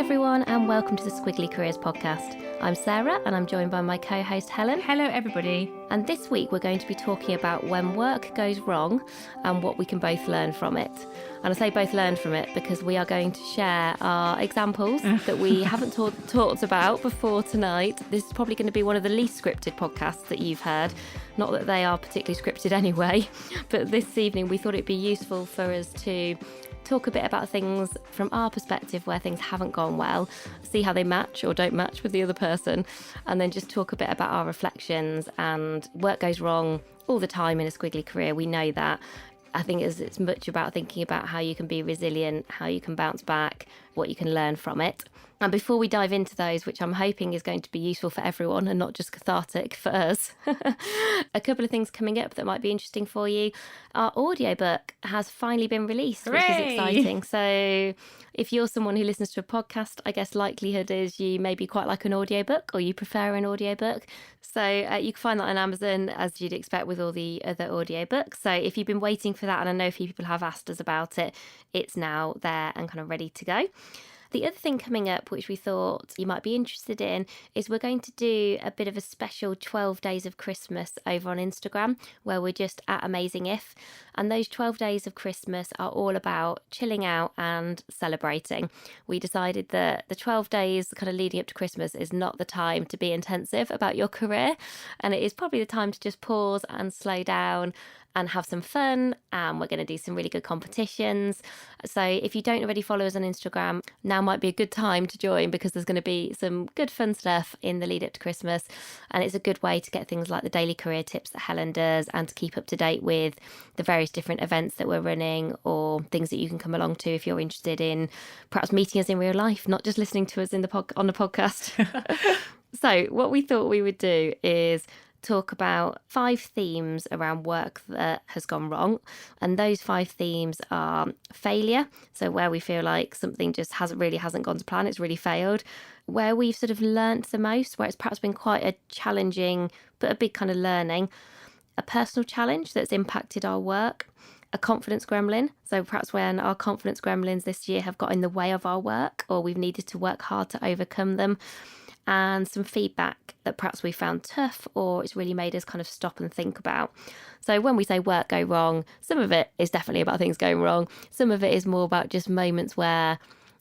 everyone, and welcome to the Squiggly Careers podcast. I'm Sarah, and I'm joined by my co-host Helen. Hello, everybody. And this week we're going to be talking about when work goes wrong and what we can both learn from it. And I say both learn from it because we are going to share our examples that we haven't talked about before tonight. This is probably going to be one of the least scripted podcasts that you've heard. Not that they are particularly scripted anyway, but this evening we thought it'd be useful for us to talk a bit about things from our perspective where things haven't gone well, see how they match or don't match with the other person, and then just talk a bit about our reflections. And work goes wrong all the time in a squiggly career, we know that. I think it's much about thinking about how you can be resilient, how you can bounce back, what you can learn from it. And before we dive into those, which I'm hoping is going to be useful for everyone and not just cathartic for us, a couple of things coming up that might be interesting for you. Our audiobook has finally been released, Hooray! Which is exciting. So if you're someone who listens to a podcast, I guess likelihood is you maybe quite like an audiobook or you prefer an audiobook. So you can find that on Amazon, as you'd expect with all the other audiobooks. So if you've been waiting for that, and I know a few people have asked us about it, it's now there and kind of ready to go. The other thing coming up, which we thought you might be interested in, is we're going to do a bit of a special 12 days of Christmas over on Instagram, where we're just at Amazing If. And those 12 days of Christmas are all about chilling out and celebrating. We decided that the 12 days kind of leading up to Christmas is not the time to be intensive about your career. And it is probably the time to just pause and slow down and have some fun. And we're going to do some really good competitions. So if you don't already follow us on Instagram, now might be a good time to join, because there's going to be some good fun stuff in the lead up to Christmas. And it's a good way to get things like the daily career tips that Helen does, and to keep up to date with the various different events that we're running, or things that you can come along to if you're interested in perhaps meeting us in real life, not just listening to us on the podcast. So what we thought we would do is talk about 5 themes around work that has gone wrong. And those 5 themes are failure, so where we feel like something just hasn't gone to plan, it's really failed. Where we've sort of learnt the most, where it's perhaps been quite a challenging but a big kind of learning. A personal challenge that's impacted our work. A confidence gremlin, so perhaps when our confidence gremlins this year have got in the way of our work, or we've needed to work hard to overcome them. And some feedback that perhaps we found tough, or it's really made us kind of stop and think about. So when we say work go wrong, some of it is definitely about things going wrong. Some of it is more about just moments where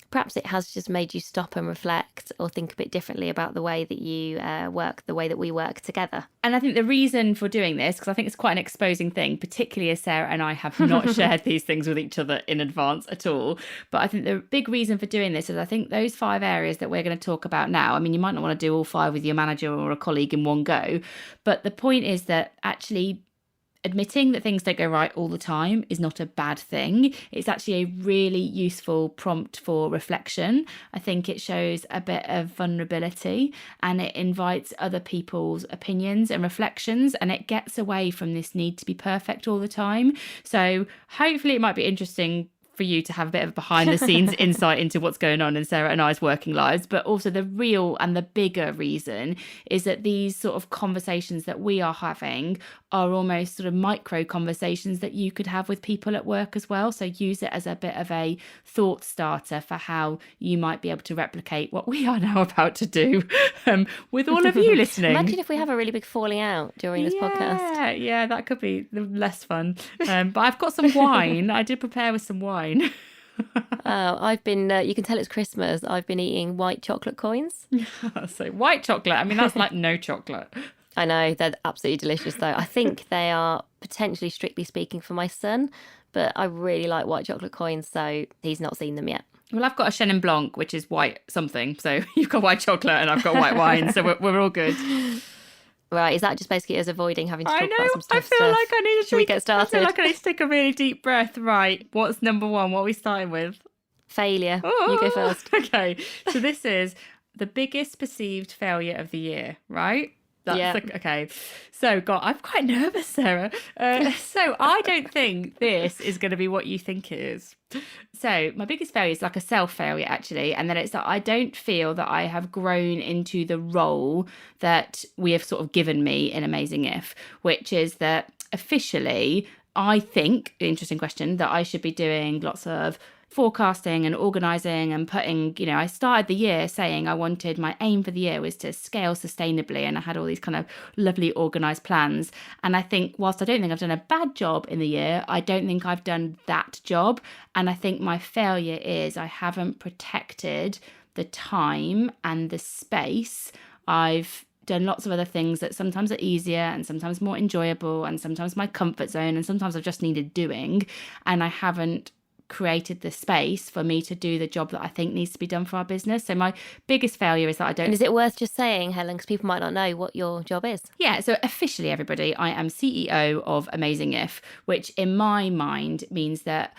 perhaps it has just made you stop and reflect, or think a bit differently about the way that you work, the way that we work together. And I think the reason for doing this, because I think it's quite an exposing thing, particularly as Sarah and I have not shared these things with each other in advance at all. But I think the big reason for doing this is I think those 5 areas that we're going to talk about now, I mean, you might not want to do all 5 with your manager or a colleague in one go, but the point is that actually admitting that things don't go right all the time is not a bad thing. It's actually a really useful prompt for reflection. I think it shows a bit of vulnerability, and it invites other people's opinions and reflections, and it gets away from this need to be perfect all the time. So hopefully it might be interesting for you to have a bit of behind the scenes insight into what's going on in Sarah and I's working lives. But also the real and the bigger reason is that these sort of conversations that we are having are almost sort of micro conversations that you could have with people at work as well. So use it as a bit of a thought starter for how you might be able to replicate what we are now about to do with all of you listening. Imagine if we have a really big falling out during this podcast. Yeah, that could be less fun. But I've got some wine. I did prepare with some wine. I've been, you can tell it's Christmas, I've been eating white chocolate coins. So white chocolate, I mean, that's like no chocolate. I know, they're absolutely delicious though. I think they are potentially, strictly speaking, for my son, but I really like white chocolate coins, so he's not seen them yet. Well, I've got a Chenin Blanc, which is white something, so you've got white chocolate and I've got white wine, so we're all good. Right, is that just basically us avoiding having to talk about some stuff? I feel like I need to Should we get started? I feel like I need to take a really deep breath. Right, what's number 1? What are we starting with? Failure. You go first. Okay, so this is the biggest perceived failure of the year, right? Okay. So, God, I'm quite nervous, Sarah. So I don't think this is going to be what you think it is. So my biggest failure is like a self-failure, actually. And then it's that I don't feel that I have grown into the role that we have sort of given me in Amazing If, which is that officially, I think, interesting question, that I should be doing lots of forecasting and organising and putting, I started the year saying my aim for the year was to scale sustainably, and I had all these kind of lovely organised plans. And I think whilst I don't think I've done a bad job in the year, I don't think I've done that job. And I think my failure is I haven't protected the time and the space. I've done lots of other things that sometimes are easier and sometimes more enjoyable and sometimes my comfort zone and sometimes I've just needed doing, and I haven't created the space for me to do the job that I think needs to be done for our business. So my biggest failure is that I don't... And is it worth just saying, Helen, because people might not know what your job is? Yeah, so officially, everybody, I am CEO of Amazing If, which in my mind means that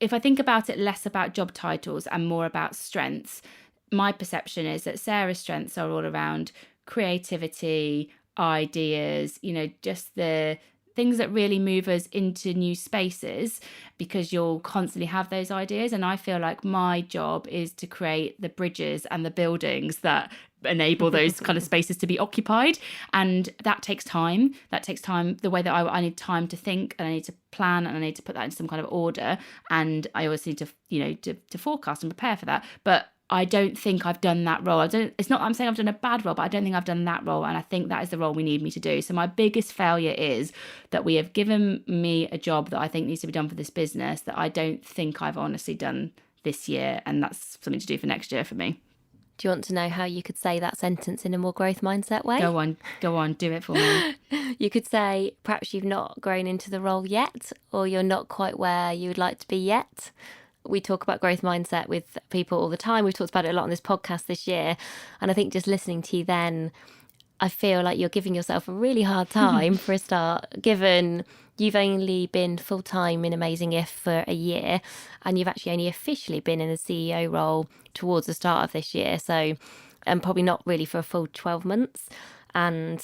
if I think about it less about job titles and more about strengths, my perception is that Sarah's strengths are all around creativity, ideas, just the things that really move us into new spaces, because you'll constantly have those ideas. And I feel like my job is to create the bridges and the buildings that enable those kind of spaces to be occupied. And that takes time. The way that I need time to think, and I need to plan, and I need to put that into some kind of order. And I always need to, to forecast and prepare for that. But I don't think I've done that role. It's not I'm saying I've done a bad role, but I don't think I've done that role. And I think that is the role we need me to do. So my biggest failure is that we have given me a job that I think needs to be done for this business that I don't think I've honestly done this year. And that's something to do for next year for me. Do you want to know how you could say that sentence in a more growth mindset way? Go on, do it for me. You could say, perhaps you've not grown into the role yet, or you're not quite where you would like to be yet. We talk about growth mindset with people all the time. We've talked about it a lot on this podcast this year. And I think just listening to you then, I feel like you're giving yourself a really hard time for a start, given you've only been full-time in Amazing If for a year, and you've actually only officially been in the CEO role towards the start of this year. So, and probably not really for a full 12 months. And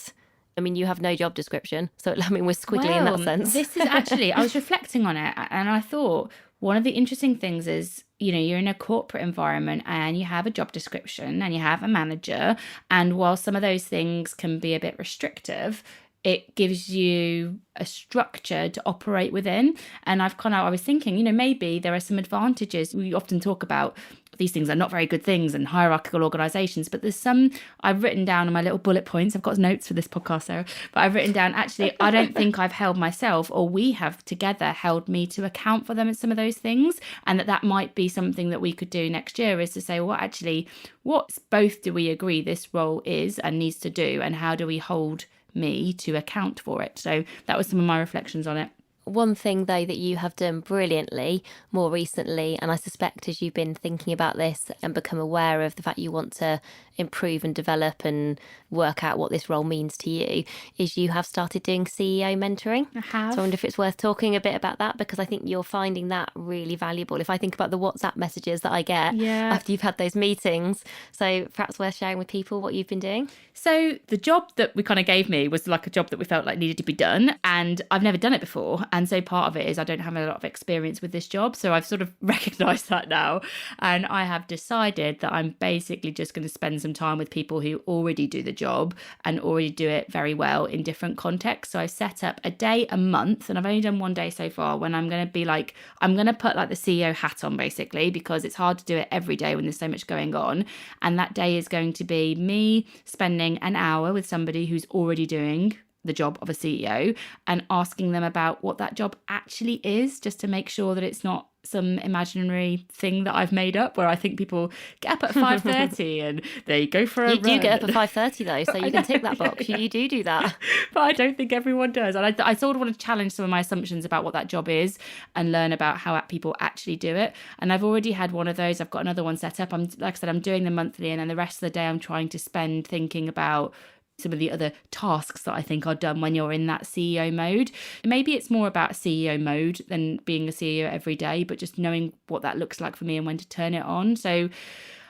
I mean, you have no job description. So, I mean, we're squiggly in that sense. This is actually, I was reflecting on it, and I thought one of the interesting things is, you're in a corporate environment and you have a job description and you have a manager. And while some of those things can be a bit restrictive, it gives you a structure to operate within. And I was thinking, maybe there are some advantages. We often talk about these things are not very good things and hierarchical organizations, but there's some I've written down on my little bullet points. I've got notes for this podcast, Sarah, but I've written down, actually, I don't think I've held myself, or we have together held me to account for them in some of those things. And that might be something that we could do next year, is to say, well, actually, what both do we agree this role is and needs to do, and how do we hold me to account for it? So that was some of my reflections on it. One thing, though, that you have done brilliantly more recently, and I suspect as you've been thinking about this and become aware of the fact you want to improve and develop and work out what this role means to you, is you have started doing CEO mentoring. I have. So I wonder if it's worth talking a bit about that, because I think you're finding that really valuable. If I think about the WhatsApp messages that I get after you've had those meetings, so perhaps worth sharing with people what you've been doing. So the job that we kind of gave me was like a job that we felt like needed to be done, and I've never done it before. And so part of it is I don't have a lot of experience with this job. So I've sort of recognised that now. And I have decided that I'm basically just going to spend some time with people who already do the job and already do it very well in different contexts. So I've set up a day a month, and I've only done one day so far, when I'm going to be like, I'm going to put like the CEO hat on, basically, because it's hard to do it every day when there's so much going on. And that day is going to be me spending an hour with somebody who's already doing the job of a CEO and asking them about what that job actually is, just to make sure that it's not some imaginary thing that I've made up, where I think people get up at 5:30 and they go for a run. You do get up at 5:30 though, so you can tick that box. You do that. But I don't think everyone does. And I sort of want to challenge some of my assumptions about what that job is and learn about how people actually do it. And I've already had one of those. I've got another one set up. Like I said, I'm doing them monthly, and then the rest of the day I'm trying to spend thinking about some of the other tasks that I think are done when you're in that CEO mode. Maybe it's more about CEO mode than being a CEO every day, but just knowing what that looks like for me and when to turn it on. So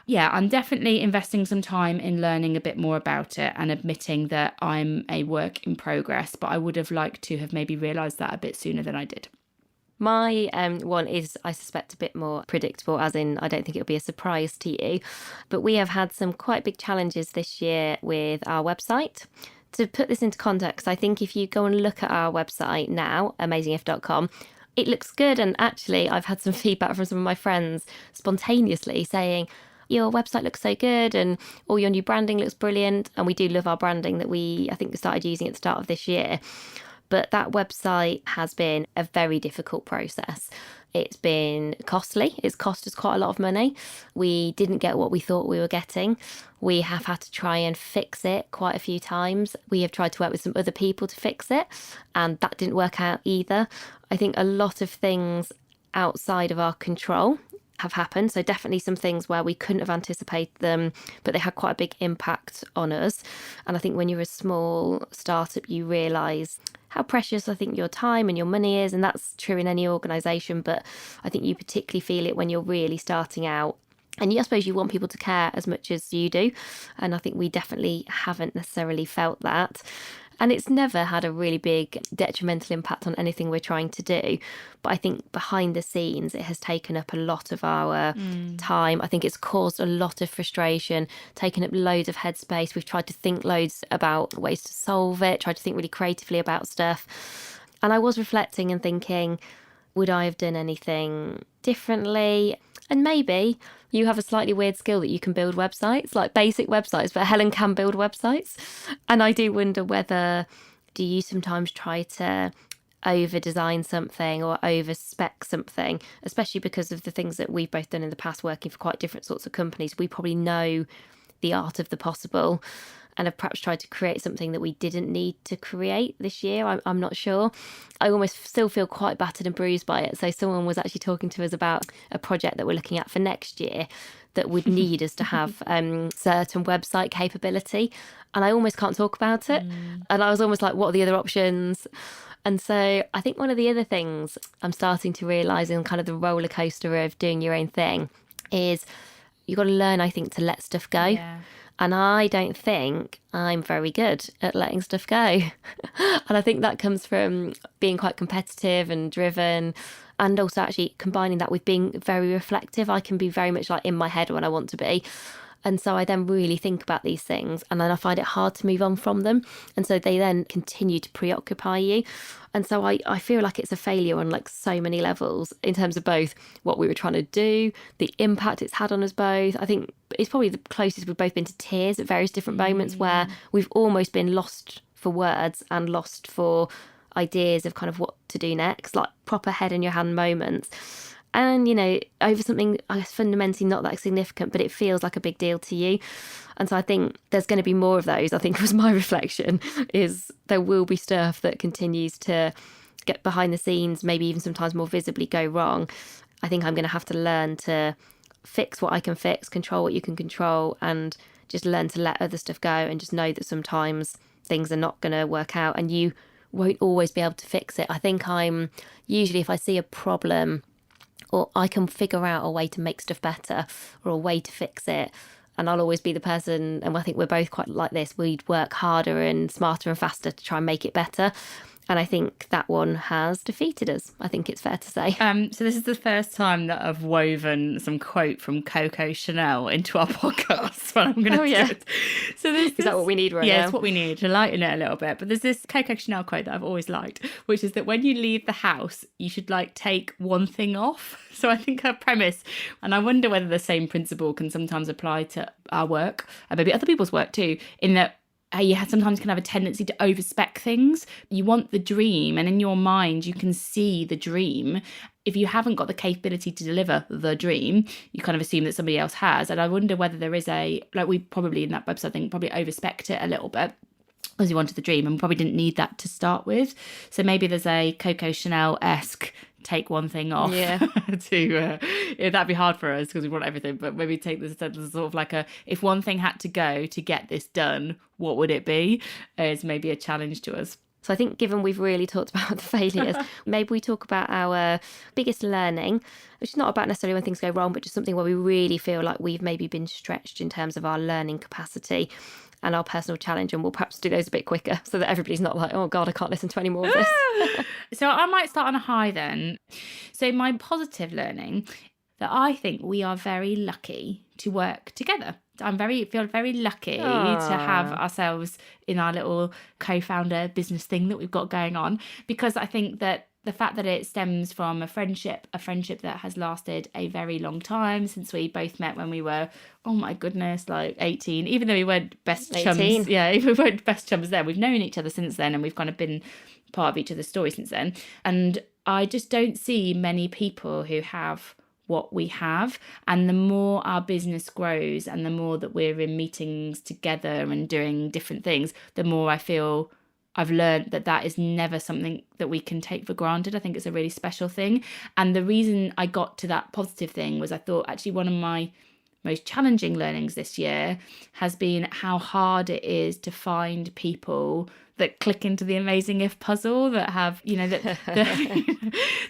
yeah, I'm definitely investing some time in learning a bit more about it and admitting that I'm a work in progress, but I would have liked to have maybe realised that a bit sooner than I did. My one is, I suspect, a bit more predictable, as in I don't think it'll be a surprise to you. But we have had some quite big challenges this year with our website. To put this into context, I think if you go and look at our website now, amazingif.com, it looks good. And actually, I've had some feedback from some of my friends spontaneously saying, your website looks so good and all your new branding looks brilliant. And we do love our branding that I think, started using at the start of this year. But that website has been a very difficult process. It's been costly. It's cost us quite a lot of money. We didn't get what we thought we were getting. We have had to try and fix it quite a few times. We have tried to work with some other people to fix it, and that didn't work out either. I think a lot of things outside of our control have happened. So definitely some things where we couldn't have anticipated them, but they had quite a big impact on us. And I think when you're a small startup, you realise how precious I think your time and your money is. And that's true in any organisation, but I think you particularly feel it when you're really starting out. And I suppose you want people to care as much as you do. And I think we definitely haven't necessarily felt that. And it's never had a really big detrimental impact on anything we're trying to do. But I think behind the scenes, it has taken up a lot of our time. I think it's caused a lot of frustration, taken up loads of headspace. We've tried to think loads about ways to solve it, tried to think really creatively about stuff. And I was reflecting and thinking, would I have done anything differently? And maybe you have a slightly weird skill that you can build websites, like basic websites, but Helen can build websites. And I do wonder whether, do you sometimes try to over design something or over spec something, especially because of the things that we've both done in the past working for quite different sorts of companies. We probably know the art of the possible and have perhaps tried to create something that we didn't need to create this year. I'm not sure. I almost still feel quite battered and bruised by it. So someone was actually talking to us about a project that we're looking at for next year that would need us to have certain website capability. And I almost can't talk about it. And I was almost like, what are the other options? And so I think one of the other things I'm starting to realise in kind of the roller coaster of doing your own thing is you've got to learn, I think, to let stuff go. Yeah. And I don't think I'm very good at letting stuff go. And I think that comes from being quite competitive and driven, and also actually combining that with being very reflective. I can be very much like in my head when I want to be. And so I then really think about these things and then I find it hard to move on from them. And so they then continue to preoccupy you. And so I feel like it's a failure on like so many levels in terms of both what we were trying to do, the impact it's had on us both. I think it's probably the closest we've both been to tears at various different moments where we've almost been lost for words and lost for ideas of kind of what to do next, like proper head in your hand moments. And, you know, over something, I guess, fundamentally not that significant, but it feels like a big deal to you. And so I think there's going to be more of those, I think was my reflection, is there will be stuff that continues to get behind the scenes, maybe even sometimes more visibly go wrong. I think I'm going to have to learn to fix what I can fix, control what you can control, and just learn to let other stuff go and just know that sometimes things are not going to work out and you won't always be able to fix it. I think I'm usually, if I see a problem, or I can figure out a way to make stuff better or a way to fix it. And I'll always be the person, and I think we're both quite like this, we'd work harder and smarter and faster to try and make it better. And I think that one has defeated us. I think it's fair to say. So this is the first time that I've woven some quote from Coco Chanel into our podcast. But I'm going to yeah. So is that what we need right now? Yeah, it's what we need to lighten it a little bit. But there's this Coco Chanel quote that I've always liked, which is that when you leave the house, you should like take one thing off. So I think her premise, and I wonder whether the same principle can sometimes apply to our work and maybe other people's work too, in that you sometimes can have a tendency to overspec things. You want the dream, and in your mind you can see the dream. If you haven't got the capability to deliver the dream, you kind of assume that somebody else has. And I wonder whether there is we probably in that website thing probably overspec it a little bit because you wanted the dream and probably didn't need that to start with. So maybe there's a Coco Chanel-esque take one thing off. Yeah. That'd be hard for us because we want everything, but maybe take this as sort of like if one thing had to go to get this done, what would it be? Is maybe a challenge to us. So I think given we've really talked about the failures, maybe we talk about our biggest learning, which is not about necessarily when things go wrong, but just something where we really feel like we've maybe been stretched in terms of our learning capacity and our personal challenge, and we'll perhaps do those a bit quicker so that everybody's not like, oh God, I can't listen to any more of this. So I might start on a high then. So my positive learning, that I think we are very lucky to work together. Feel very lucky to have ourselves in our little co-founder business thing that we've got going on, because I think that the fact that it stems from a friendship that has lasted a very long time, since we both met when we were, oh my goodness, like 18, even though we weren't best 18. chums. Yeah, we weren't best chums then. We've known each other since then, and we've kind of been part of each other's story since then. And I just don't see many people who have what we have. And the more our business grows and the more that we're in meetings together and doing different things, the more I feel I've learned that is never something that we can take for granted. I think it's a really special thing. And the reason I got to that positive thing was I thought actually one of my most challenging learnings this year has been how hard it is to find people that click into the Amazing If puzzle, that have, that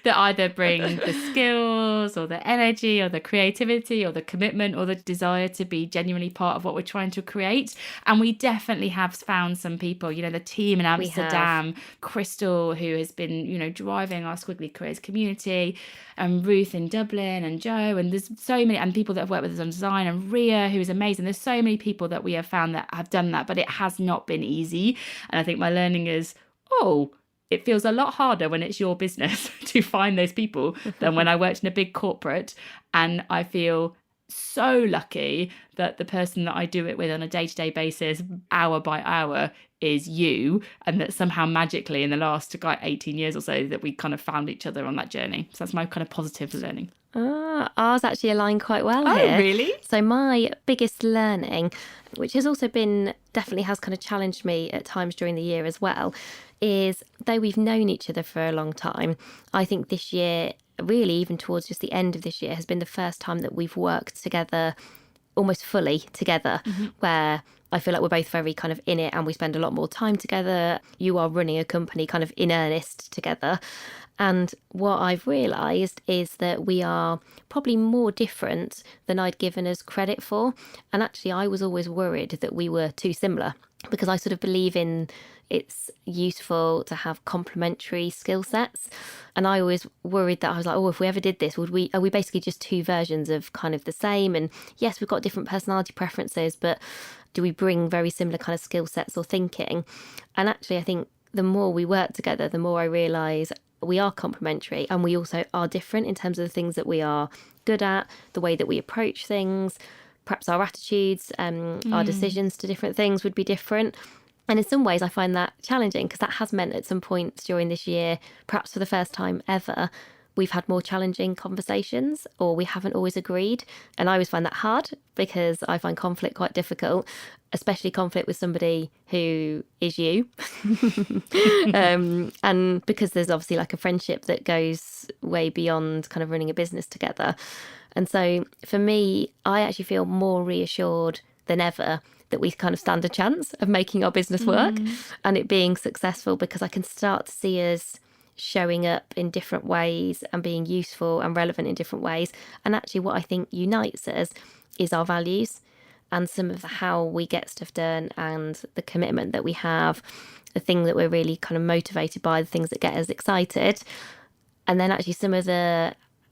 either bring the skills or the energy or the creativity or the commitment or the desire to be genuinely part of what we're trying to create. And we definitely have found some people, the team in Amsterdam, Crystal, who has been, driving our Squiggly Careers community, and Ruth in Dublin, and Joe, and there's so many, and people that have worked with us on design, and Ria, who is amazing. There's so many people that we have found that have done that, but it has not been easy. And I think my learning is, it feels a lot harder when it's your business to find those people than when I worked in a big corporate. And I feel so lucky that the person that I do it with on a day-to-day basis, hour by hour, is you, and that somehow magically in the last 18 years or so that we kind of found each other on that journey. So that's my kind of positive learning. Ours actually align quite well here. Oh, really? So my biggest learning, which has also been, definitely has kind of challenged me at times during the year as well, is though we've known each other for a long time, I think this year, really even towards just the end of this year, has been the first time that we've worked together, almost fully together, where I feel like we're both very kind of in it and we spend a lot more time together. You are running a company kind of in earnest together. And what I've realised is that we are probably more different than I'd given us credit for. And actually, I was always worried that we were too similar, because I sort of believe in it's useful to have complementary skill sets. And I always worried that I was like, if we ever did this, are we basically just two versions of kind of the same? And yes, we've got different personality preferences, but do we bring very similar kind of skill sets or thinking? And actually, I think the more we work together, the more I realise we are complementary, and we also are different in terms of the things that we are good at, the way that we approach things, perhaps our attitudes, our decisions to different things would be different. And in some ways I find that challenging, because that has meant at some points during this year, perhaps for the first time ever, we've had more challenging conversations, or we haven't always agreed. And I always find that hard, because I find conflict quite difficult, especially conflict with somebody who is you. And because there's obviously like a friendship that goes way beyond kind of running a business together. And so for me, I actually feel more reassured than ever that we kind of stand a chance of making our business work and it being successful, because I can start to see us showing up in different ways and being useful and relevant in different ways. And actually what I think unites us is our values and some of how we get stuff done, and the commitment that we have, the thing that we're really kind of motivated by, the things that get us excited. And then actually some of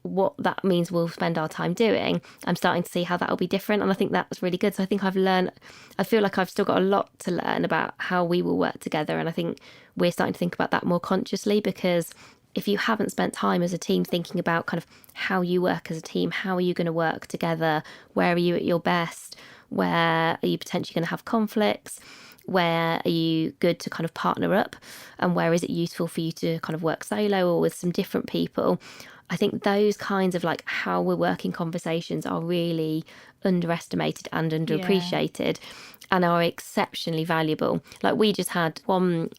what that means we'll spend our time doing, I'm starting to see how that will be different. And I think that's really good. So I think I feel like I've still got a lot to learn about how we will work together. And I think we're starting to think about that more consciously, because if you haven't spent time as a team thinking about kind of how you work as a team, how are you going to work together? Where are you at your best? Where are you potentially going to have conflicts? Where are you good to kind of partner up? And where is it useful for you to kind of work solo or with some different people? I think those kinds of like how we're working conversations are really underestimated and underappreciated and are exceptionally valuable. Like we just had one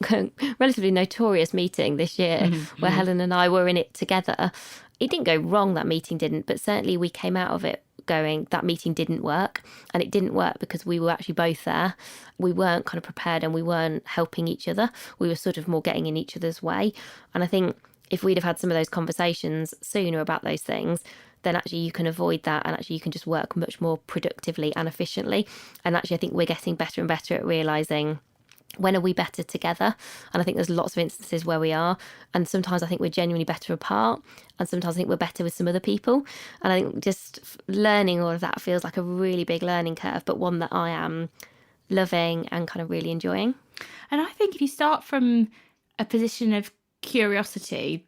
relatively notorious meeting this year where Helen and I were in it together. It didn't go wrong, that meeting didn't, but certainly we came out of it going, that meeting didn't work. And it didn't work because we were actually both there. We weren't kind of prepared and we weren't helping each other. We were sort of more getting in each other's way. And I think if we'd have had some of those conversations sooner about those things, then actually you can avoid that, and actually you can just work much more productively and efficiently. And actually I think we're getting better and better at realising, when are we better together? And I think there's lots of instances where we are. And sometimes I think we're genuinely better apart. And sometimes I think we're better with some other people. And I think just learning all of that feels like a really big learning curve, but one that I am loving and kind of really enjoying. And I think if you start from a position of curiosity,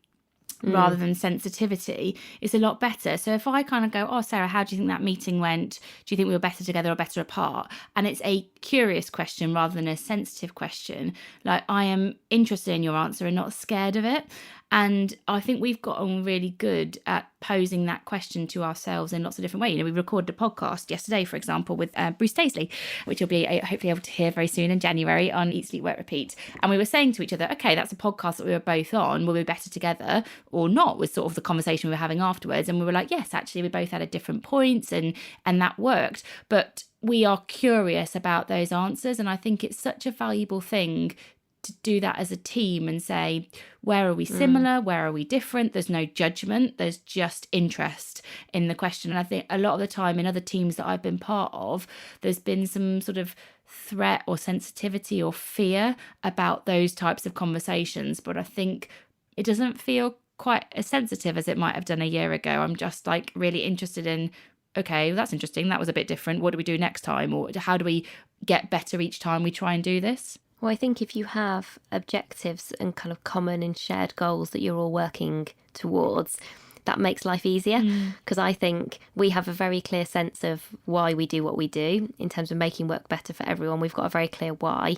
rather than sensitivity is a lot better. So if I kind of go, oh, Sarah, how do you think that meeting went? Do you think we were better together or better apart? And it's a curious question rather than a sensitive question. Like, I am interested in your answer and not scared of it. And I think we've gotten really good at posing that question to ourselves in lots of different ways. You know, we recorded a podcast yesterday, for example, with Bruce Daisley, which you'll be hopefully able to hear very soon in January on Eat, Sleep, Work, Repeat. And we were saying to each other, okay, that's a podcast that we were both on. Will we be better together or not? Was sort of the conversation we were having afterwards. And we were like, yes, actually, we both had at different points and that worked. But we are curious about those answers. And I think it's such a valuable thing to do that as a team and say, where are we similar? Where are we different? There's no judgment. There's just interest in the question. And I think a lot of the time in other teams that I've been part of, there's been some sort of threat or sensitivity or fear about those types of conversations. But I think it doesn't feel quite as sensitive as it might have done a year ago. I'm just like really interested in, okay, that's interesting. That was a bit different. What do we do next time? Or how do we get better each time we try and do this? Well, I think if you have objectives and kind of common and shared goals that you're all working towards, that makes life easier. Because I think we have a very clear sense of why we do what we do in terms of making work better for everyone. We've got a very clear why.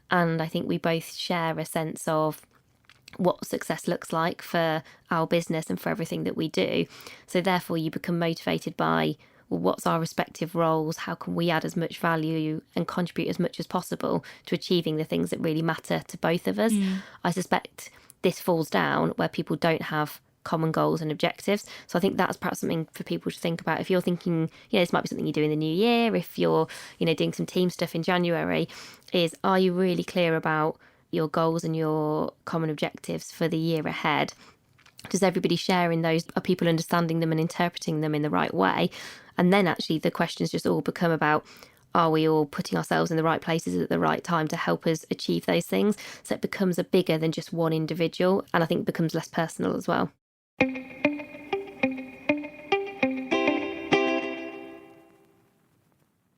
And I think we both share a sense of what success looks like for our business and for everything that we do. So therefore you become motivated by, well, what's our respective roles? How can we add as much value and contribute as much as possible to achieving the things that really matter to both of us? I suspect this falls down where people don't have common goals and objectives. So I think that's perhaps something for people to think about. If you're thinking, this might be something you do in the new year, if you're, doing some team stuff in January, are you really clear about your goals and your common objectives for the year ahead? Does everybody share in those? Are people understanding them and interpreting them in the right way? And then actually the questions just all become about, are we all putting ourselves in the right places at the right time to help us achieve those things? So it becomes a bigger than just one individual, and I think becomes less personal as well.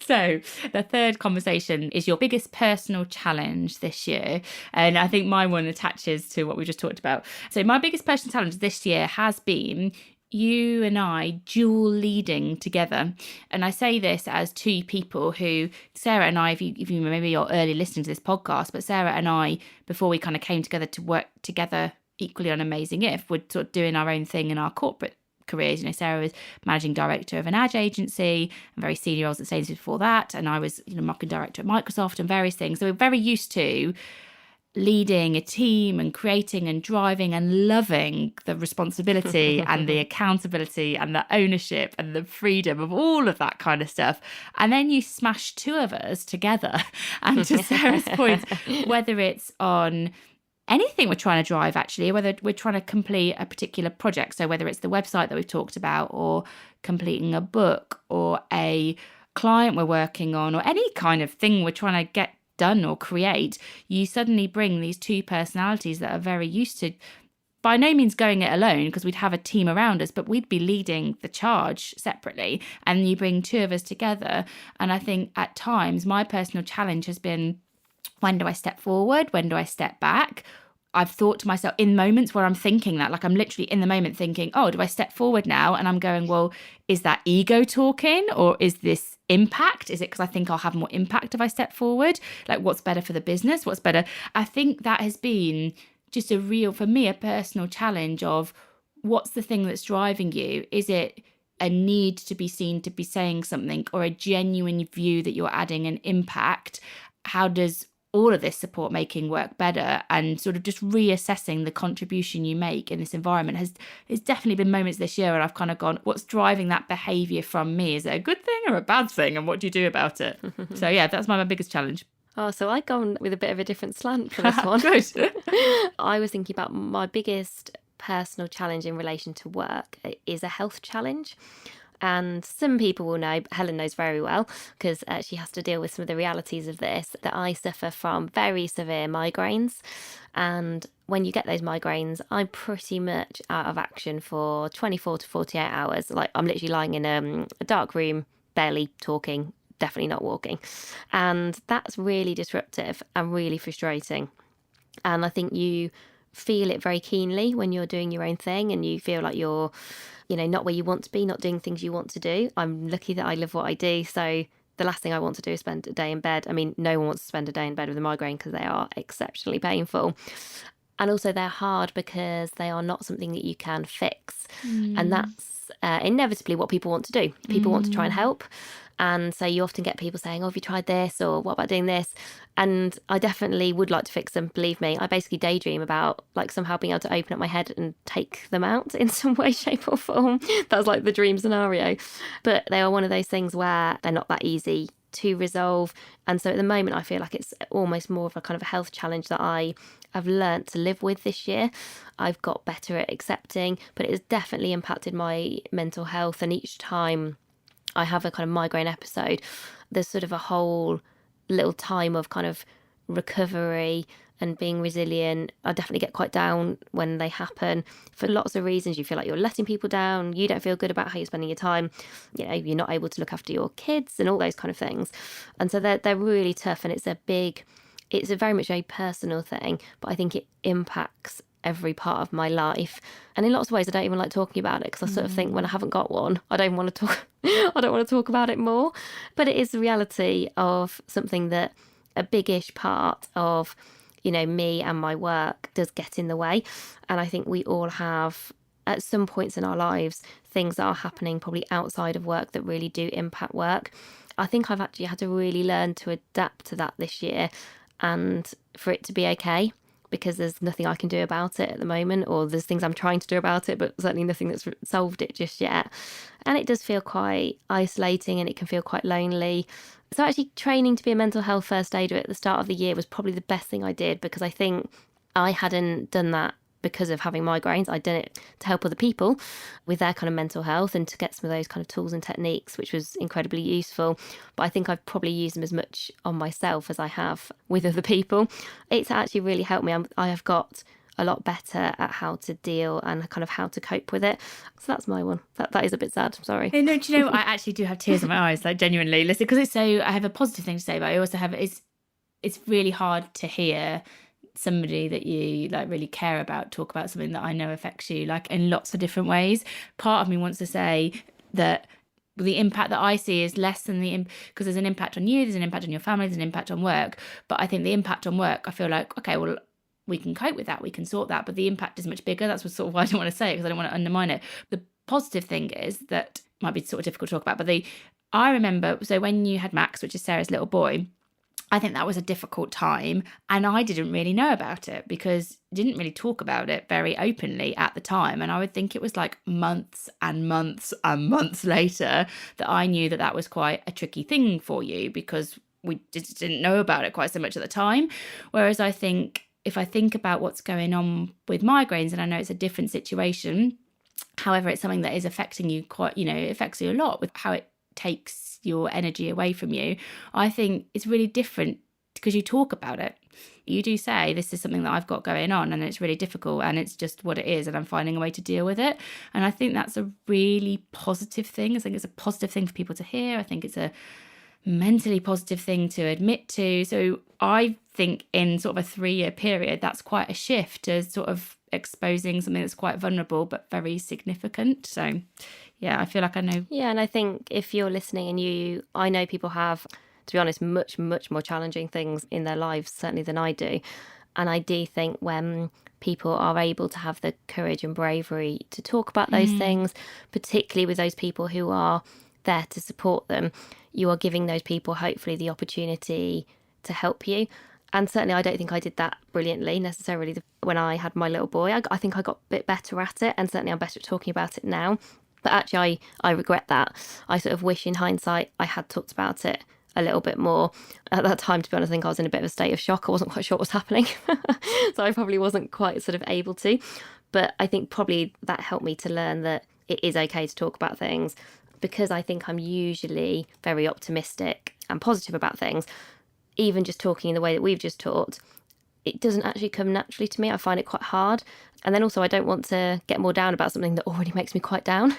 So the third conversation is your biggest personal challenge this year. And I think my one attaches to what we just talked about. So my biggest personal challenge this year has been you and I dual leading together. And I say this as two people who, Sarah and I, if you maybe you're early listening to this podcast, but Sarah and I, before we kind of came together to work together equally on Amazing If, we're sort of doing our own thing in our corporate careers. Sarah was managing director of an ad agency and very senior roles at Sainsbury's before that. And I was, marketing director at Microsoft and various things. So we're very used to leading a team and creating and driving and loving the responsibility and the accountability and the ownership and the freedom of all of that kind of stuff. And then you smash two of us together. And to Sarah's point, whether it's on anything we're trying to drive, actually, whether we're trying to complete a particular project, so whether it's the website that we've talked about or completing a book or a client we're working on or any kind of thing we're trying to get done or create, you suddenly bring these two personalities that are very used to by no means going it alone, because we'd have a team around us, but we'd be leading the charge separately, and you bring two of us together. And I think at times my personal challenge has been, when do I step forward? When do I step back? I've thought to myself in moments where I'm thinking that, like I'm literally in the moment thinking, oh, do I step forward now? And I'm going, well, is that ego talking or is this impact? Is it because I think I'll have more impact if I step forward? Like, what's better for the business? What's better? I think that has been just a real, for me, a personal challenge of what's the thing that's driving you? Is it a need to be seen to be saying something or a genuine view that you're adding an impact? How does all of this support making work better? And sort of just reassessing the contribution you make in this environment has definitely been moments this year where I've kind of gone, what's driving that behaviour from me? Is it a good thing or a bad thing? And what do you do about it? So yeah, that's my biggest challenge. Oh, so I've gone with a bit of a different slant for this one. Good. I was thinking about my biggest personal challenge in relation to work is a health challenge. And some people will know, Helen knows very well, because she has to deal with some of the realities of this, that I suffer from very severe migraines. And when you get those migraines, I'm pretty much out of action for 24 to 48 hours. Like, I'm literally lying in a dark room, barely talking, definitely not walking. And that's really disruptive and really frustrating. And I think you feel it very keenly when you're doing your own thing and you feel like you're, not where you want to be, not doing things you want to do. I'm lucky that I love what I do. So the last thing I want to do is spend a day in bed. I mean, no one wants to spend a day in bed with a migraine because they are exceptionally painful. And also they're hard because they are not something that you can fix. And that's inevitably what people want to do. People want to try and help. And so you often get people saying, oh, have you tried this? Or what about doing this? And I definitely would like to fix them. Believe me, I basically daydream about like somehow being able to open up my head and take them out in some way, shape or form. That's like the dream scenario. But they are one of those things where they're not that easy to resolve. And so at the moment, I feel like it's almost more of a kind of a health challenge that I have learnt to live with this year. I've got better at accepting, but it has definitely impacted my mental health. And each time I have a kind of migraine episode, there's sort of a whole little time of kind of recovery and being resilient. I definitely get quite down when they happen for lots of reasons. You feel like you're letting people down. You don't feel good about how you're spending your time. You're not able to look after your kids and all those kind of things. And so they're really tough, and it's a very much a personal thing, but I think it impacts every part of my life. And in lots of ways, I don't even like talking about it because I sort of think when I haven't got one, I don't want to talk. I don't want to talk about it more. But it is the reality of something that a big-ish part of, me and my work does get in the way. And I think we all have, at some points in our lives, things that are happening probably outside of work that really do impact work. I think I've actually had to really learn to adapt to that this year and for it to be okay, because there's nothing I can do about it at the moment, or there's things I'm trying to do about it, but certainly nothing that's solved it just yet. And it does feel quite isolating and it can feel quite lonely. So actually training to be a mental health first aider at the start of the year was probably the best thing I did, because I think I hadn't done that because of having migraines. I'd done it to help other people with their kind of mental health and to get some of those kind of tools and techniques, which was incredibly useful. But I think I've probably used them as much on myself as I have with other people. It's actually really helped me. I have got a lot better at how to deal and kind of how to cope with it. So that's my one. That is a bit sad. I'm sorry. No, do you know, I actually do have tears in my eyes, like genuinely. Listen, because it's so, I have a positive thing to say, but I also have, it's really hard to hear somebody that you like really care about talk about something that I know affects you like in lots of different ways. Part of me wants to say that the impact that I see is less than because there's an impact on you, there's an impact on your family, there's an impact on work. But I think the impact on work, I feel like, okay, well, we can cope with that, we can sort that, but the impact is much bigger. That's what sort of why I don't want to say it, because I don't want to undermine it. The positive thing is that might be sort of difficult to talk about, but I remember, so when you had Max, which is Sarah's little boy, I think that was a difficult time, and I didn't really know about it because I didn't really talk about it very openly at the time. And I would think it was like months and months and months later that I knew that that was quite a tricky thing for you, because we just didn't know about it quite so much at the time. Whereas I think if I think about what's going on with migraines, and I know it's a different situation, however, it's something that is affecting you quite, it affects you a lot with how it takes your energy away from you. I think it's really different because you talk about it. You do say, this is something that I've got going on and it's really difficult and it's just what it is and I'm finding a way to deal with it. And I think that's a really positive thing. I think it's a positive thing for people to hear. I think it's a mentally positive thing to admit to. So I think in sort of a 3-year period, that's quite a shift to sort of exposing something that's quite vulnerable but very significant. So yeah, I feel like I know. Yeah, and I think if you're listening and I know people have, to be honest, much, much more challenging things in their lives, certainly than I do. And I do think when people are able to have the courage and bravery to talk about those things, particularly with those people who are there to support them, you are giving those people hopefully the opportunity to help you. And certainly I don't think I did that brilliantly necessarily when I had my little boy. I think I got a bit better at it, and certainly I'm better at talking about it now. But actually I regret that. I sort of wish in hindsight I had talked about it a little bit more. At that time, to be honest, I think I was in a bit of a state of shock. I wasn't quite sure what was happening. So I probably wasn't quite sort of able to. But I think probably that helped me to learn that it is okay to talk about things, because I think I'm usually very optimistic and positive about things. Even just talking in the way that we've just talked, it doesn't actually come naturally to me. I find it quite hard. And then also I don't want to get more down about something that already makes me quite down.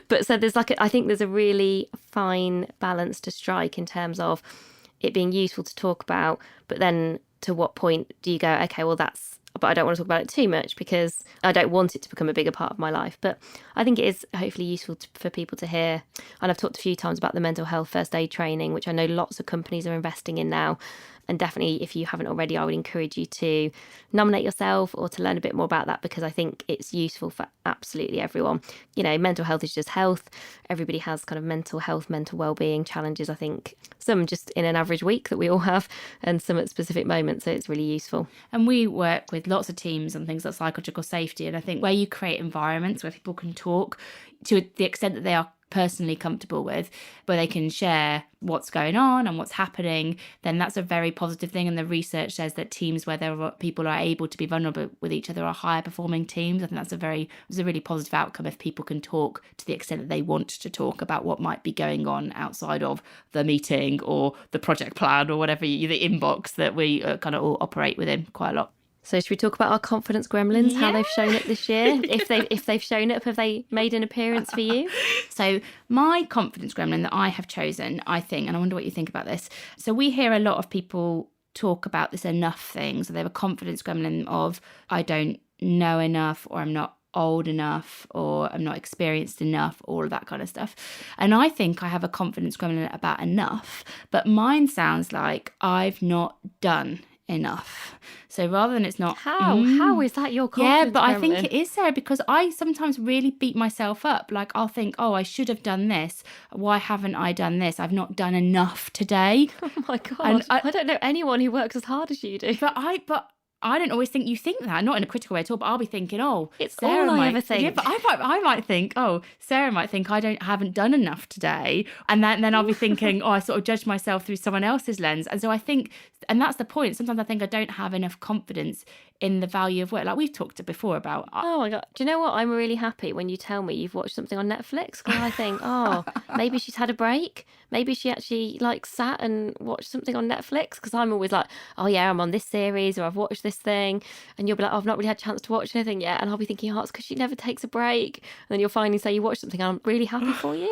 But so there's I think there's a really fine balance to strike in terms of it being useful to talk about, but then to what point do you go, okay, well, but I don't want to talk about it too much because I don't want it to become a bigger part of my life. But I think it is hopefully useful for people to hear. And I've talked a few times about the mental health first aid training, which I know lots of companies are investing in now. And definitely, if you haven't already, I would encourage you to nominate yourself or to learn a bit more about that, because I think it's useful for absolutely everyone. You know, mental health is just health. Everybody has kind of mental health, mental well-being challenges. I think some just in an average week that we all have, and some at specific moments. So it's really useful. And we work with lots of teams on things like psychological safety. And I think where you create environments where people can talk to the extent that they are personally comfortable with, where they can share what's going on and what's happening, then that's a very positive thing. And the research says that teams where people are able to be vulnerable with each other are higher performing teams. I think that's a really positive outcome if people can talk to the extent that they want to talk about what might be going on outside of the meeting or the project plan or whatever, the inbox that we kind of all operate within quite a lot. So should we talk about our confidence gremlins, how they've shown up this year? If they've shown up, have they made an appearance for you? So my confidence gremlin that I have chosen, I think, and I wonder what you think about this. So we hear a lot of people talk about this enough thing. So they have a confidence gremlin of, I don't know enough, or I'm not old enough, or I'm not experienced enough, all of that kind of stuff. And I think I have a confidence gremlin about enough, but mine sounds like I've not done enough. So rather than it's not how is that your confidence? Yeah, but I think gremlin? it is, Sarah, because I sometimes really beat myself up. Like I'll think, oh, I should have done this. Why haven't I done this? I've not done enough today. Oh my God. And I don't know anyone who works as hard as you do. But I don't always think you think that, not in a critical way at all, but I'll be thinking, oh, it's Sarah all I might, ever think. Yeah, but I might think, oh, Sarah might think I haven't done enough today. And then I'll be thinking, oh, I sort of judge myself through someone else's lens. And so I think, and that's the point, sometimes I think I don't have enough confidence in the value of work. Like we've talked before about. Oh my God. Do you know what? I'm really happy when you tell me you've watched something on Netflix, because I think, oh, maybe she's had a break. Maybe she actually sat and watched something on Netflix, because I'm always like, oh yeah, I'm on this series, or I've watched this thing. And you'll be like, oh, I've not really had a chance to watch anything yet. And I'll be thinking, oh, it's because she never takes a break. And then you'll finally say you watched something, and I'm really happy for you.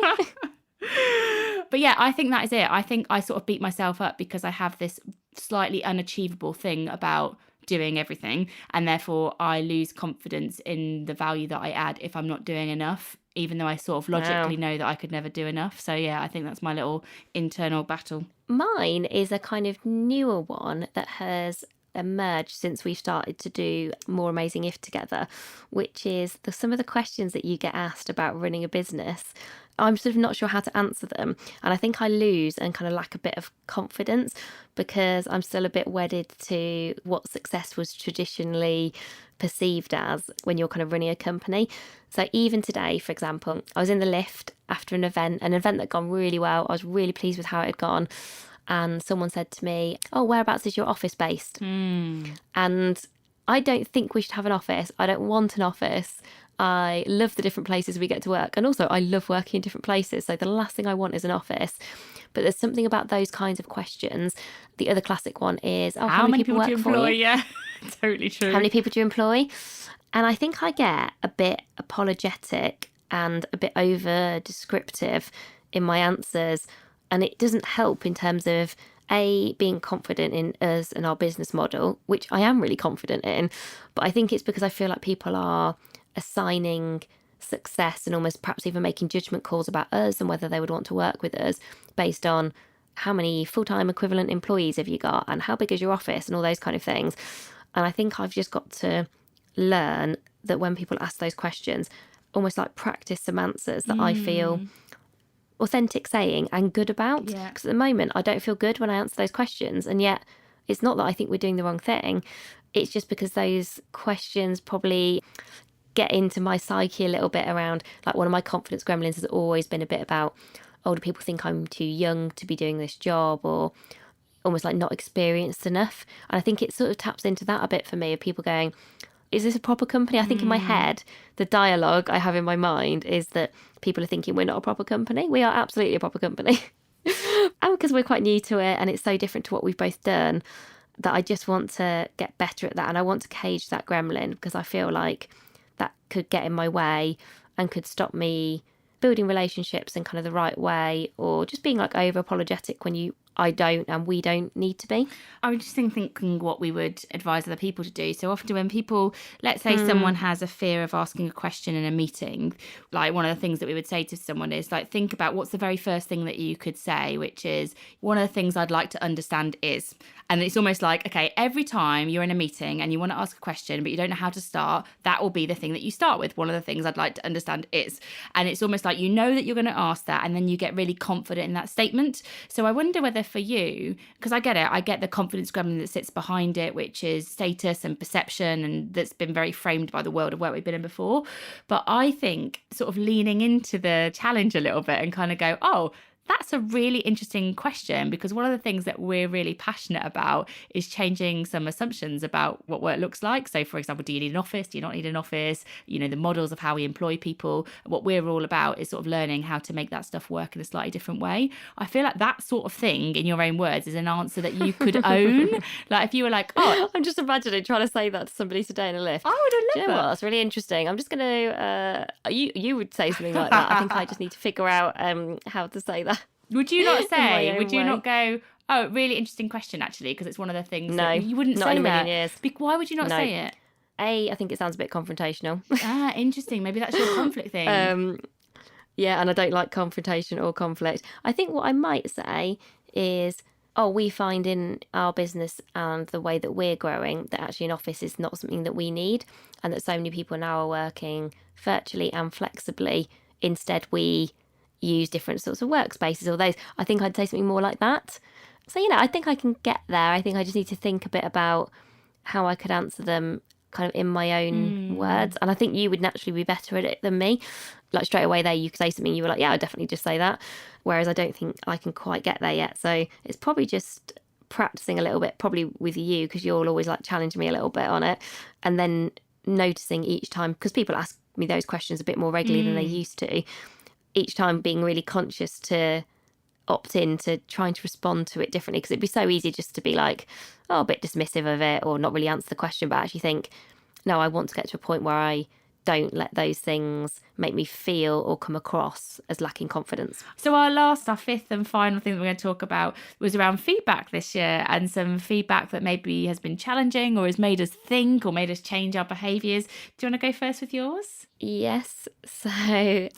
But yeah, I think that is it. I think I sort of beat myself up because I have this slightly unachievable thing about doing everything, and therefore I lose confidence in the value that I add if I'm not doing enough, even though I sort of logically know that I could never do enough. So yeah, I think that's my little internal battle. Mine is a kind of newer one that has emerged since we started to do More Amazing If together, which is some of the questions that you get asked about running a business. I'm sort of not sure how to answer them, and I think I lose and kind of lack a bit of confidence because I'm still a bit wedded to what success was traditionally perceived as when you're kind of running a company. So even today, for example, I was in the lift after an event that had gone really well. I was really pleased with how it had gone. And someone said to me, oh, whereabouts is your office based? And I don't think we should have an office. I don't want an office. I love the different places we get to work. And also I love working in different places. So the last thing I want is an office. But there's something about those kinds of questions. The other classic one is, oh, how many people work do you for employ? you? Yeah, totally true. How many people do you employ? And I think I get a bit apologetic and a bit over descriptive in my answers. And it doesn't help in terms of, A, being confident in us and our business model, which I am really confident in. But I think it's because I feel like people are assigning success and almost perhaps even making judgment calls about us and whether they would want to work with us based on how many full-time equivalent employees have you got and how big is your office and all those kind of things. And I think I've just got to learn that when people ask those questions, almost like practice some answers that I feel authentic saying and good about. Yeah. Because at the moment, I don't feel good when I answer those questions. And yet it's not that I think we're doing the wrong thing. It's just because those questions probably get into my psyche a little bit around, like one of my confidence gremlins has always been a bit about, oh, do people think I'm too young to be doing this job, or almost like not experienced enough? And I think it sort of taps into that a bit for me, of people going, is this a proper company? I think in my head, the dialogue I have in my mind is that people are thinking we're not a proper company. We are absolutely a proper company. And because we're quite new to it and it's so different to what we've both done, that I just want to get better at that. And I want to cage that gremlin because I feel like that could get in my way and could stop me building relationships in kind of the right way, or just being like over apologetic when you I don't and we don't need to be. I was just thinking what we would advise other people to do. So often when people, let's say someone has a fear of asking a question in a meeting, like one of the things that we would say to someone is like, think about what's the very first thing that you could say, which is, one of the things I'd like to understand is. And it's almost like, okay, every time you're in a meeting and you want to ask a question, but you don't know how to start, that will be the thing that you start with. One of the things I'd like to understand is. And it's almost like you know that you're going to ask that, and then you get really confident in that statement. So I wonder whether for you, because I get it, I get the confidence gremlin that sits behind it, which is status and perception, and that's been very framed by the world of work we've been in before. But I think sort of leaning into the challenge a little bit and kind of go, oh, that's a really interesting question, because one of the things that we're really passionate about is changing some assumptions about what work looks like. So, for example, do you need an office? Do you not need an office? You know, the models of how we employ people. What we're all about is sort of learning how to make that stuff work in a slightly different way. I feel like that sort of thing, in your own words, is an answer that you could own. Like if you were like, oh, I'm just imagining trying to say that to somebody today in a lift. I would have Do you know what? That's really interesting. I'm just going to, you would say something like that. I think I just need to figure out how to say that. Would you not say, would you way. not go, oh, really interesting question, actually, because it's one of the things No, that you wouldn't not say in a million that. years. Why would you not No. say it? I think it sounds a bit confrontational. Ah, interesting. Maybe that's your conflict thing. Yeah, and I don't like confrontation or conflict. I think what I might say is, oh, we find in our business and the way that we're growing that actually an office is not something that we need, and that so many people now are working virtually and flexibly. Instead, we use different sorts of workspaces or those. I think I'd say something more like that. So, you know, I think I can get there. I think I just need to think a bit about how I could answer them kind of in my own words. And I think you would naturally be better at it than me. Like straight away there, you could say something, you were like, yeah, I'd definitely just say that. Whereas I don't think I can quite get there yet. So it's probably just practicing a little bit, probably with you, because you'll always like challenge me a little bit on it. And then noticing each time, because people ask me those questions a bit more regularly than they used to, each time being really conscious to opt in to trying to respond to it differently, because it'd be so easy just to be like, oh, a bit dismissive of it or not really answer the question, but actually think, no, I want to get to a point where I don't let those things make me feel or come across as lacking confidence. So our fifth and final thing that we're going to talk about was around feedback this year, and some feedback that maybe has been challenging or has made us think or made us change our behaviours. Do you want to go first with yours? Yes. So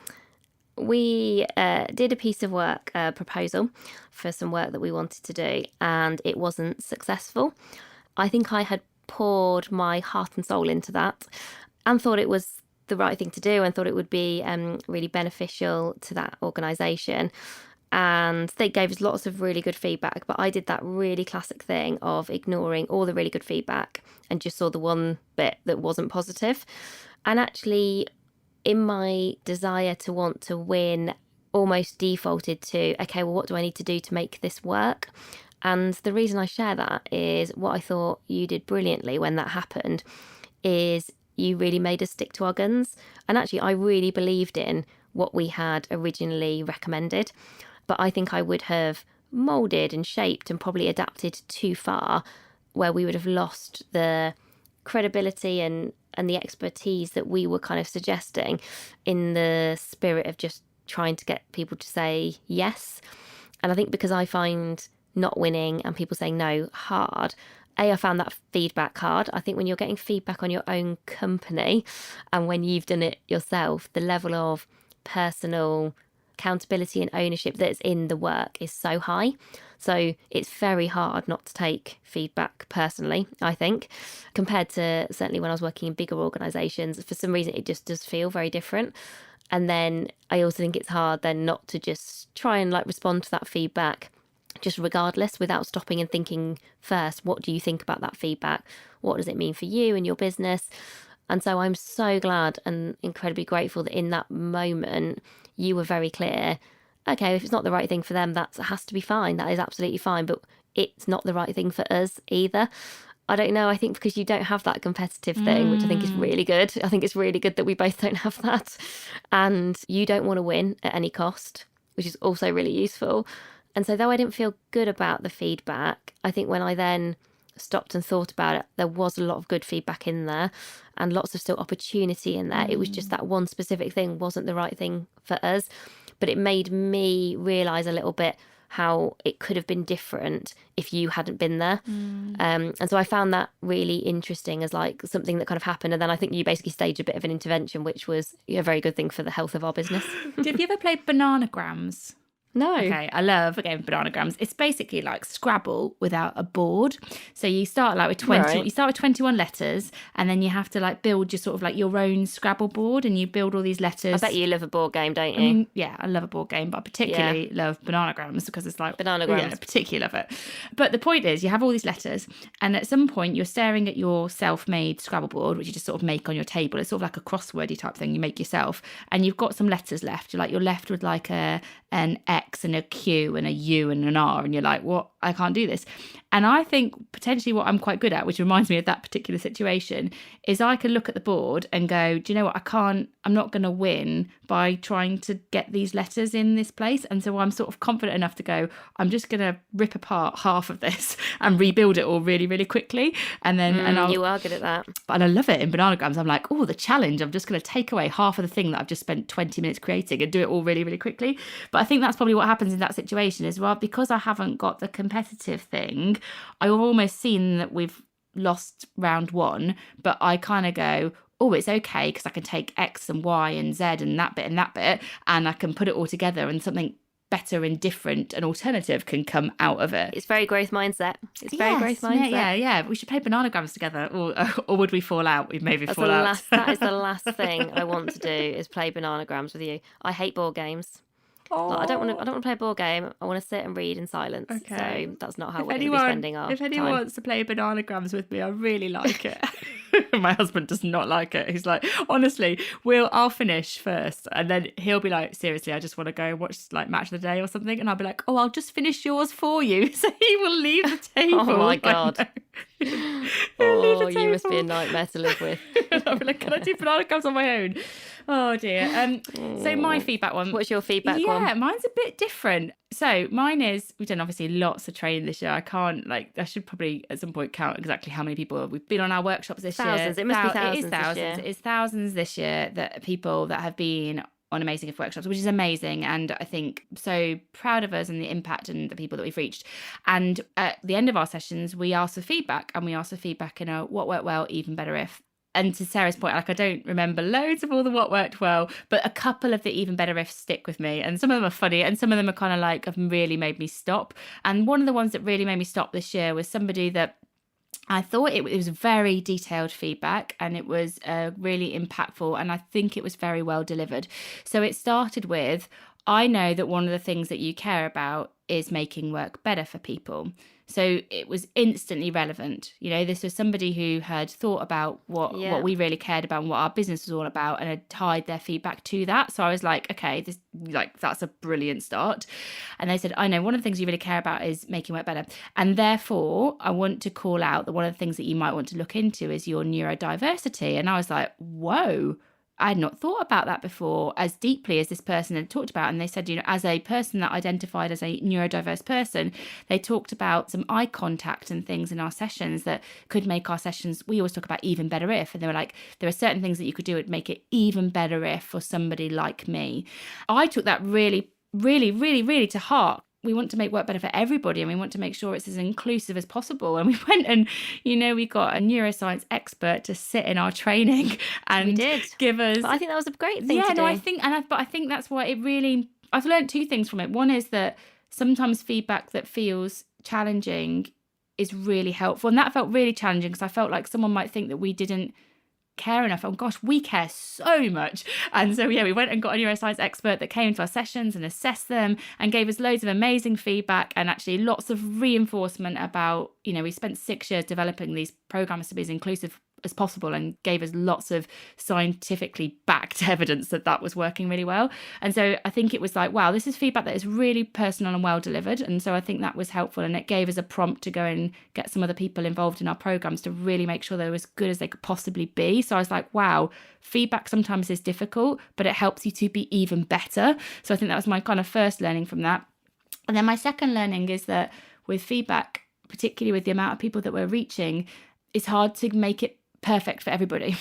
we did a piece of work, a proposal for some work that we wanted to do, and it wasn't successful. I think I had poured my heart and soul into that and thought it was the right thing to do and thought it would be really beneficial to that organisation. And they gave us lots of really good feedback, but I did that really classic thing of ignoring all the really good feedback and just saw the one bit that wasn't positive. And actually, in my desire to want to win, almost defaulted to, okay, well, what do I need to do to make this work? And the reason I share that is what I thought you did brilliantly when that happened is you really made us stick to our guns. And actually, I really believed in what we had originally recommended. But I think I would have moulded and shaped and probably adapted too far, where we would have lost the credibility and the expertise that we were kind of suggesting in the spirit of just trying to get people to say yes. And I think because I find not winning and people saying no hard, I found that feedback hard. I think when you're getting feedback on your own company and when you've done it yourself, the level of personal accountability and ownership that's in the work is so high. So it's very hard not to take feedback personally, I think, compared to certainly when I was working in bigger organisations. For some reason, it just does feel very different. And then I also think it's hard then not to just try and like respond to that feedback just regardless, without stopping and thinking first, what do you think about that feedback? What does it mean for you and your business? And so I'm so glad and incredibly grateful that in that moment, you were very clear. Okay, if it's not the right thing for them, that has to be fine. That is absolutely fine. But it's not the right thing for us either. I don't know. I think because you don't have that competitive thing, which I think is really good. I think it's really good that we both don't have that. And you don't want to win at any cost, which is also really useful. And so though I didn't feel good about the feedback, I think when I then stopped and thought about it, there was a lot of good feedback in there and lots of still opportunity in there. It was just that one specific thing wasn't the right thing for us. But it made me realise a little bit, how it could have been different if you hadn't been there. And so I found that really interesting as like something that kind of happened. And then I think you basically staged a bit of an intervention, which was a very good thing for the health of our business. Have you ever played Bananagrams? No. Okay, I love a game of Bananagrams. It's basically like Scrabble without a board. So you start like with 20, Right. you start with 21 letters, and then you have to like build your sort of like your own Scrabble board, and you build all these letters. I bet you love a board game, don't you? I mean, yeah, I love a board game, but I particularly love Bananagrams because it's like Bananagrams. Yeah, I particularly love it. But the point is, you have all these letters, and at some point, you're staring at your self-made Scrabble board, which you just sort of make on your table. It's sort of like a crosswordy type thing you make yourself, and you've got some letters left. You're left with like an X and a Q and a U and an R, and you're like, what? I can't do this. And I think potentially what I'm quite good at, which reminds me of that particular situation, is I can look at the board and go, do you know what? I'm not going to win by trying to get these letters in this place. And so I'm sort of confident enough to go, I'm just going to rip apart half of this and rebuild it all really, really quickly. And then, you are good at that. And I love it in Bananagrams. I'm like, oh, the challenge. I'm just going to take away half of the thing that I've just spent 20 minutes creating and do it all really, really quickly. But I think that's probably what happens in that situation as well, because I haven't got the competitive thing. I've almost seen that we've lost round one, but I kind of go, oh, it's okay because I can take X and Y and Z and that bit, and I can put it all together, and something better and different and alternative can come out of it. It's very growth mindset. It's very growth mindset. Yeah. We should play Bananagrams together, or would we fall out? We'd maybe fall out. That is the last thing I want to do is play Bananagrams with you. I hate board games. Like, I don't want to play a board game. I want to sit and read in silence. Okay. So that's not how we're going to be spending our time. If anyone wants to play Bananagrams with me, I really like it. My husband does not like it. He's like, honestly, I'll finish first, and then he'll be like, seriously, I just want to go and watch like Match of the Day or something, and I'll be like, oh, I'll just finish yours for you. So he will leave the table. Oh my God. Oh, you must be a nightmare to live with. I'll be like, can I do Bananagrams on my own? Oh dear. So my feedback one. What's your feedback one? Yeah, mine's a bit different. So mine is, we've done obviously lots of training this year. I should probably at some point count exactly how many people we've been on our workshops this year. Thousands. It must be thousands. It is thousands. This year. It is thousands this year that people that have been on Amazing Gift workshops, which is amazing. And I think so proud of us and the impact and the people that we've reached. And at the end of our sessions, we ask for feedback, and we ask for feedback in a what worked well, even better if. And to Sarah's point, like I don't remember loads of all the what worked well, but a couple of the even better ifs stick with me. And some of them are funny, and some of them are kind of like have really made me stop. And one of the ones that really made me stop this year was somebody that I thought it was very detailed feedback, and it was really impactful, and I think it was very well delivered. So it started with, I know that one of the things that you care about is making work better for people. So it was instantly relevant. You know, this was somebody who had thought about what we really cared about and what our business was all about, and had tied their feedback to that. So I was like, okay, that's a brilliant start. And they said, I know one of the things you really care about is making work better. And therefore, I want to call out that one of the things that you might want to look into is your neurodiversity. And I was like, whoa. I had not thought about that before as deeply as this person had talked about. And they said, you know, as a person that identified as a neurodiverse person, they talked about some eye contact and things in our sessions that could make our sessions, we always talk about even better if, and they were like, there are certain things that you could do that make it even better if for somebody like me. I took that really, really, really, really to heart. We want to make work better for everybody, and we want to make sure it's as inclusive as possible. And we went and, you know, we got a neuroscience expert to sit in our training and give us. But I think that was a great thing to do. No, I think that's why it really, I've learned two things from it. One is that sometimes feedback that feels challenging is really helpful. And that felt really challenging because I felt like someone might think that we didn't care enough. Oh gosh, we care so much. And so we went and got a neuroscience expert that came to our sessions and assessed them and gave us loads of amazing feedback, and actually lots of reinforcement about, you know, we spent 6 years developing these programs to be as inclusive as possible, and gave us lots of scientifically backed evidence that that was working really well. And so I think it was like, wow, this is feedback that is really personal and well delivered. And so I think that was helpful, and it gave us a prompt to go and get some other people involved in our programs to really make sure they were as good as they could possibly be. So I was like, wow, feedback sometimes is difficult, but it helps you to be even better. So I think that was my kind of first learning from that. And then my second learning is that with feedback, particularly with the amount of people that we're reaching, it's hard to make it perfect for everybody.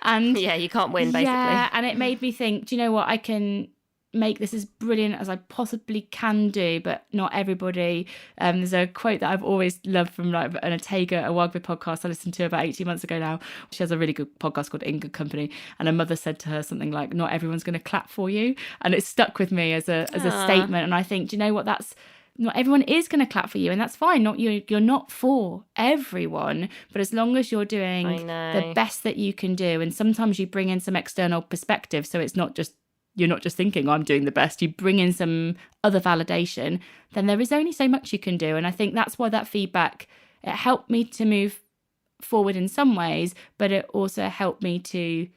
And yeah, you can't win, basically. Yeah, and it made me think, do you know what, I can make this as brilliant as I possibly can do, but not everybody. There's a quote that I've always loved from like an Ortega, a Wagner podcast I listened to about 18 months ago now. She has a really good podcast called In Good Company, and her mother said to her something like, not everyone's going to clap for you. And it stuck with me as a statement. And I think, do you know what, that's not everyone is going to clap for you, and that's fine. Not you're not for everyone, but as long as you're doing the best that you can do, and sometimes you bring in some external perspective, so it's not just, you're not just thinking, oh, I'm doing the best, you bring in some other validation, then there is only so much you can do. And I think that's why that feedback, it helped me to move forward in some ways, but it also helped me to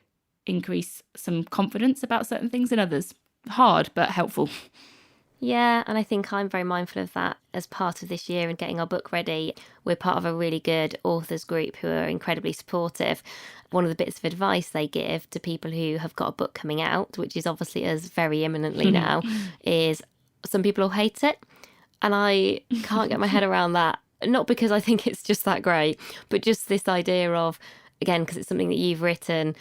increase some confidence about certain things in others. Hard, but helpful. Yeah, and I think I'm very mindful of that as part of this year and getting our book ready. We're part of a really good authors group who are incredibly supportive. One of the bits of advice they give to people who have got a book coming out, which is obviously us very imminently now, is some people will hate it. And I can't get my head around that. Not because I think it's just that great, but just this idea of, again, because it's something that you've written,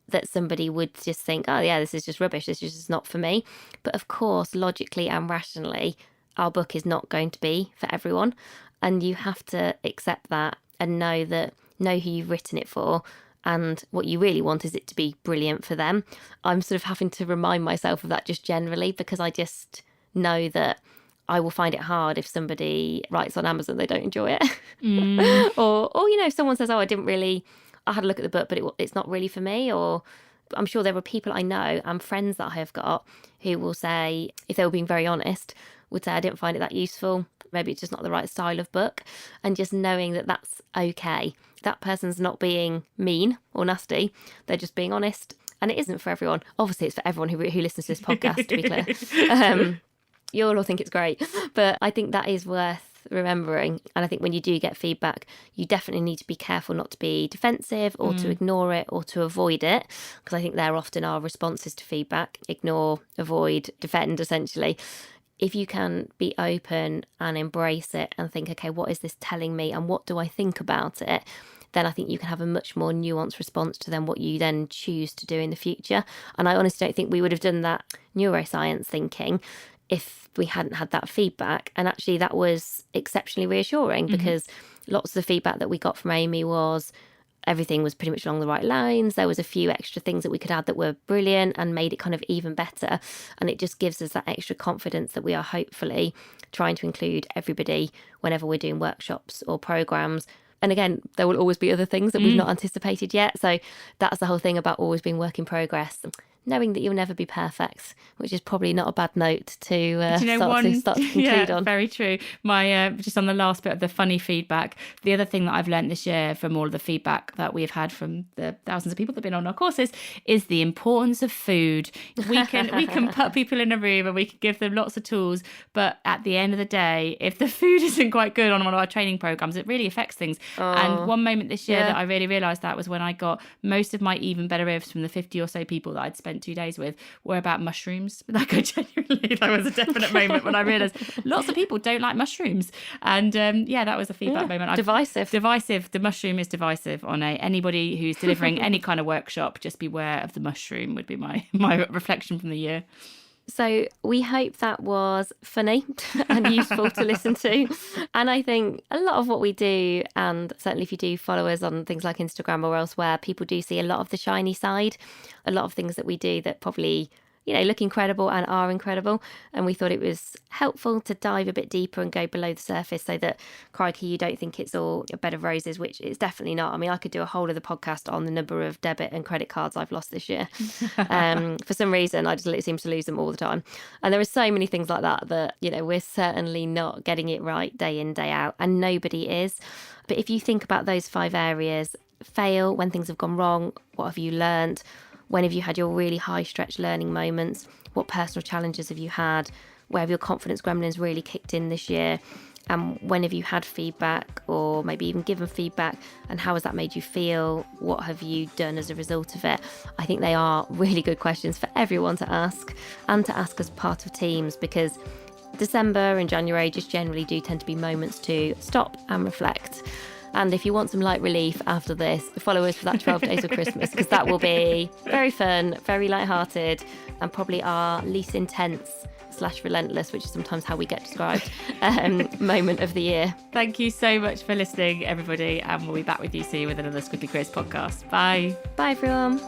that somebody would just think, oh yeah, this is just rubbish, this is just not for me. But of course, logically and rationally, our book is not going to be for everyone. And you have to accept that and know who you've written it for, and what you really want is it to be brilliant for them. I'm sort of having to remind myself of that just generally, because I just know that I will find it hard if somebody writes on Amazon they don't enjoy it. or if someone says, oh, I had a look at the book, but it's not really for me. Or I'm sure there are people I know and friends that I have got who will say, if they were being very honest, would say, I didn't find it that useful. Maybe it's just not the right style of book. And just knowing that that's okay. That person's not being mean or nasty. They're just being honest. And it isn't for everyone. Obviously, it's for everyone who listens to this podcast, to be clear. You'll all think it's great. But I think that is worth remembering. And I think when you do get feedback, you definitely need to be careful not to be defensive or to ignore it or to avoid it, because I think they're often our responses to feedback: ignore, avoid, defend, essentially. If you can be open and embrace it and think, okay, what is this telling me and what do I think about it, then I think you can have a much more nuanced response to then what you then choose to do in the future. And I honestly don't think we would have done that neuroscience thinking if we hadn't had that feedback. And actually that was exceptionally reassuring, because lots of the feedback that we got from Amy was everything was pretty much along the right lines. There was a few extra things that we could add that were brilliant and made it kind of even better. And it just gives us that extra confidence that we are hopefully trying to include everybody whenever we're doing workshops or programs. And again, there will always be other things that we've not anticipated yet. So that's the whole thing about always being work in progress. Knowing that you'll never be perfect, which is probably not a bad note to start to conclude on. Very true. My just on the last bit of the funny feedback, the other thing that I've learned this year from all of the feedback that we've had from the thousands of people that have been on our courses is the importance of food. We can put people in a room and we can give them lots of tools, but at the end of the day, if the food isn't quite good on one of our training programs, it really affects things. And one moment this year that I really realised that was when I got most of my even better revs from the 50 or so people that I'd spent 2 days with were about mushrooms. Like, I genuinely, that was a definite moment when I realised lots of people don't like mushrooms. And that was a feedback moment. Divisive. The mushroom is divisive on anybody who's delivering any kind of workshop. Just beware of the mushroom would be my reflection from the year. So we hope that was funny and useful to listen to. And I think a lot of what we do, and certainly if you do follow us on things like Instagram or elsewhere, people do see a lot of the shiny side, a lot of things that we do that probably, look incredible and are incredible. And we thought it was helpful to dive a bit deeper and go below the surface so that, crikey, you don't think it's all a bed of roses, which it's definitely not. I mean, I could do a whole other podcast on the number of debit and credit cards I've lost this year. For some reason, I just seem to lose them all the time. And there are so many things like that, we're certainly not getting it right day in, day out, and nobody is. But if you think about those 5 areas: fail, when things have gone wrong, what have you learned? When have you had your really high stretch learning moments? What personal challenges have you had? Where have your confidence gremlins really kicked in this year? And when have you had feedback, or maybe even given feedback? And how has that made you feel? What have you done as a result of it? I think they are really good questions for everyone to ask, and to ask as part of teams, because December and January just generally do tend to be moments to stop and reflect. And if you want some light relief after this, follow us for that 12 Days of Christmas, because that will be very fun, very lighthearted, and probably our least intense / relentless, which is sometimes how we get described, moment of the year. Thank you so much for listening, everybody, and we'll be back with you soon with another Squiggly Careers podcast. Bye. Bye, everyone.